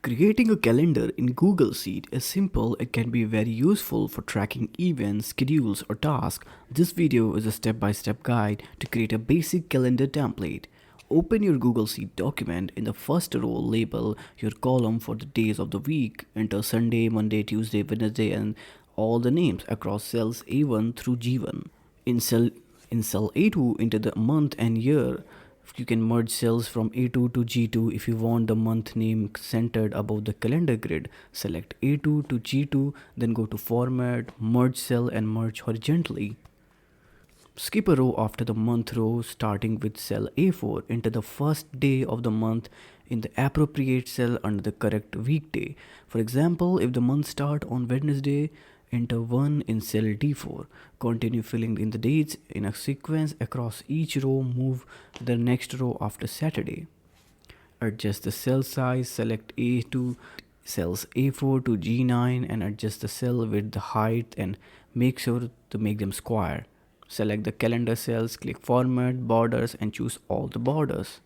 Creating a calendar in Google Sheet is simple. It can be very useful for tracking events, schedules, or tasks. This video is a step-by-step guide to create a basic calendar template. Open your Google Sheet document. In the first row, label your column for the days of the week. Enter Sunday, Monday, Tuesday, Wednesday, and all the names across cells A1 through G1. In cell A2, enter the month and year. You can merge cells from A2 to G2 if you want the month name centered above the calendar grid. Select A2 to G2, then go to Format, Merge Cell, and merge horizontally. Skip a row after the month row, starting with cell A4. Enter the first day of the month in the appropriate cell under the correct weekday. For example, if the month starts on Wednesday, enter 1 in cell D4. Continue filling in the dates in a sequence across each row. Move to the next row after Saturday. Adjust the cell size. Select A2 cells A4 to G9 and adjust the cell width, the height, and make sure to make them square. Select the calendar cells, click Format, Borders, and choose all the borders.